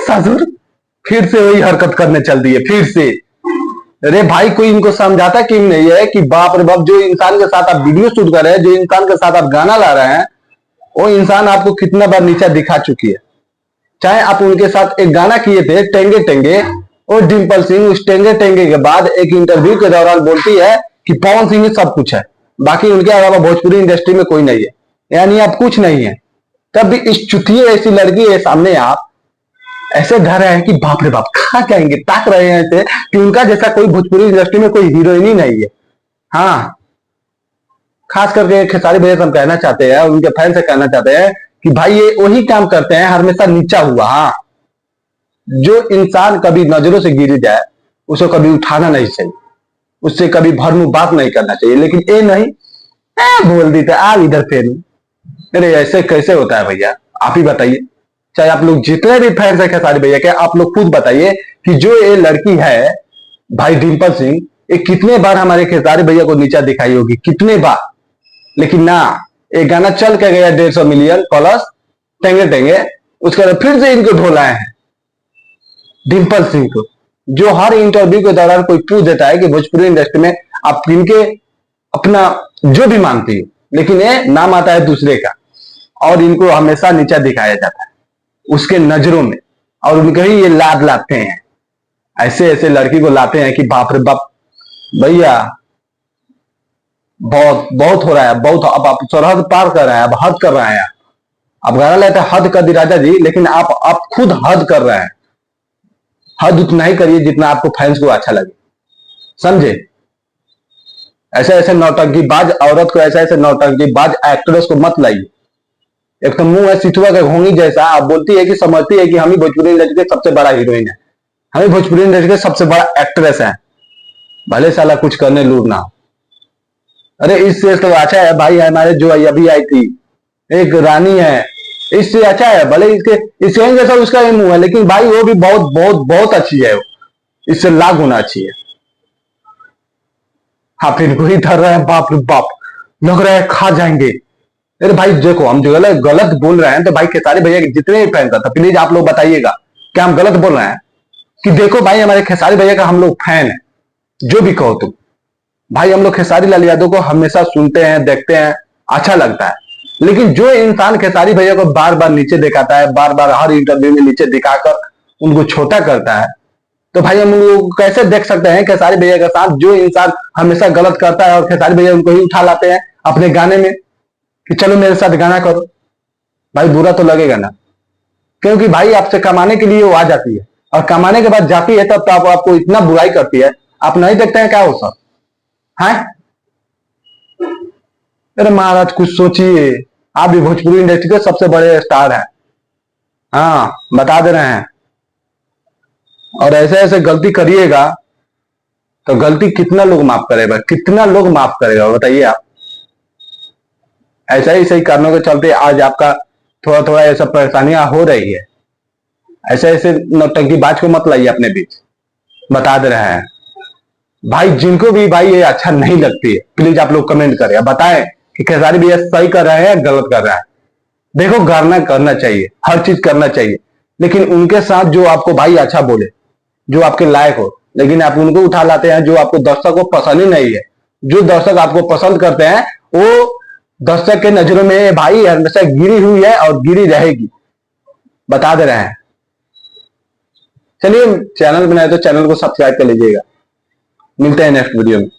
ससुर फिर से वही हरकत करने चल दी है फिर से। अरे भाई कोई इनको समझाता क्यों नहीं है कि बाप रे बाप, जो इंसान के साथ आप वीडियो शूट कर रहे हैं, जो इंसान के साथ आप गाना ला रहे हैं, वो इंसान आपको कितना बार नीचा दिखा चुकी है। चाहे आप उनके साथ एक गाना किए थे टेंगे टेंगे, और डिम्पल सिंह उस टेंगे टेंगे के बाद एक इंटरव्यू के दौरान बोलती है कि पवन सिंह ही सब कुछ है, बाकी उनके अलावा भोजपुरी इंडस्ट्री में कोई नहीं है, यानी आप कुछ नहीं है। तब भी इस चुतिए ऐसी लड़की है सामने, आप ऐसे डर रहे हैं कि बाप रे बाप कहां जाएंगे, ताक रहे हैं ऐसे कि उनका जैसा कोई भोजपुरी इंडस्ट्री में कोई हीरोइन ही नहीं है। हाँ, खास करके खेसारी भैया से हम कहना चाहते हैं, उनके फैन से कहना चाहते हैं कि भाई ये वही काम करते हैं हमेशा नीचा हुआ। हाँ, जो इंसान कभी नजरों से गिर जाए उसे कभी उठाना नहीं चाहिए, उससे कभी भरमू बात नहीं करना चाहिए। लेकिन ये नहीं, बोल दी था आप इधर फेर। अरे ऐसे कैसे होता है भैया, आप ही बताइए। चाहे आप लोग जितने भी फैंस है खेसारी भैया के, आप लोग खुद बताइए कि जो ये लड़की है भाई डिम्पल सिंह, ये कितने बार हमारे खेसारी भैया को नीचा दिखाई होगी, कितने बार। लेकिन ना, एक गाना चल के गया 150 मिलियन प्लस टेंगे टेंगे, उसके बाद फिर से इनको ढोलाए हैं डिम्पल सिंह को, जो हर इंटरव्यू के दौरान कोई पूछ देता है कि भोजपुरी इंडस्ट्री में आप किनके अपना जो भी मानती है, लेकिन ये नाम आता है दूसरे का, और इनको हमेशा नीचा दिखाया जाता है उसके नजरों में, और उनके ही ये लाद लाते हैं, ऐसे ऐसे लड़की को लाते हैं कि बाप रे बाप भैया बहुत बहुत हो रहा है, बहुत। अब आप सरहद पार कर रहे हैं, अब हद कर रहे हैं। अब गाना लेते हैं हद कर दी राजा जी, लेकिन आप खुद हद कर रहे हैं। हद उतना ही करिए जितना आपको फैंस को अच्छा लगे, समझे। ऐसे ऐसे नौटंकीबाज औरत को, ऐसे ऐसे नौटंकीबाज एक्ट्रेस को मत लाइए। एक तो मुंह है सिथुआ के घोंगी जैसा, आप बोलती है कि समझती है कि हम ही भोजपुरी इंडस्ट्री के सबसे बड़ा हीरोइन है, हम ही भोजपुरी इंडस्ट्री के सबसे बड़ा एक्ट्रेस है, भले साला कुछ करने लूर ना हो। अरे इससे तो अच्छा है भाई, हमारे जो अभी आई थी एक रानी है, इससे अच्छा है, भले इसके जैसा उसका ही मुंह है, लेकिन भाई वो भी बहुत बहुत बहुत अच्छी है, इससे लाख गुना अच्छी है। हाँ, फिर इनको ही धर रहे हैं, बाप रे बाप, लग रहा है खा जाएंगे। अरे भाई देखो, हम जो गलत बोल रहे हैं तो भाई खेसारी भैया के जितने भी फैन था, प्लीज आप लोग बताइएगा क्या हम गलत बोल रहे हैं। कि देखो भाई, हमारे खेसारी भैया का हम लोग फैन है, जो भी कहो तुम भाई, हम लोग खेसारी लाल यादव को हमेशा सुनते हैं, देखते हैं, अच्छा लगता है। लेकिन जो इंसान खेसारी भैया को बार बार नीचे दिखाता है, बार बार हर इंटरव्यू में नीचे दिखाकर उनको छोटा करता है, तो भाई हम लोग कैसे देख सकते हैं खेसारी भैया के साथ। जो इंसान हमेशा गलत करता है और खेसारी भैया उनको ही उठा लाते हैं अपने गाने में कि चलो मेरे साथ गाना करो, भाई बुरा तो लगेगा ना। क्योंकि भाई आपसे कमाने के लिए वो आ जाती है, और कमाने के बाद जाती है तब तो आपको इतना बुराई करती है, आप नहीं देखते हैं क्या वो सब है। अरे महाराज कुछ सोचिए, आप भी भोजपुरी इंडस्ट्री के सबसे बड़े स्टार हैं। हाँ, बता दे रहे हैं। और ऐसे ऐसे गलती करिएगा तो गलती कितना लोग माफ करेगा, कितना लोग माफ करेगा बताइए आप। ऐसा ही सही कारणों के चलते आज आपका थोड़ा थोड़ा ऐसा परेशानियां हो रही है। ऐसे ऐसे नौटंकीबाज को मत लाइए अपने बीच, बता दे रहे हैं भाई। जिनको भी भाई ये अच्छा नहीं लगती है, प्लीज आप लोग कमेंट करें, बताएं कि खेसारी भैया सही कर रहे हैं गलत कर रहे हैं। देखो, गाना करना चाहिए, हर चीज करना चाहिए, लेकिन उनके साथ जो आपको भाई अच्छा बोले, जो आपके लायक हो, लेकिन आप उनको उठा लाते हैं जो आपको दर्शक को पसंद ही नहीं है। जो दर्शक आपको पसंद करते हैं वो दर्शक के नजरों में भाई हमेशा गिरी हुई है और गिरी रहेगी, बता दे रहे हैं। चलिए, चैनल बनाए तो चैनल को सब्सक्राइब कर लीजिएगा। मिलते हैं नेक्स्ट वीडियो में।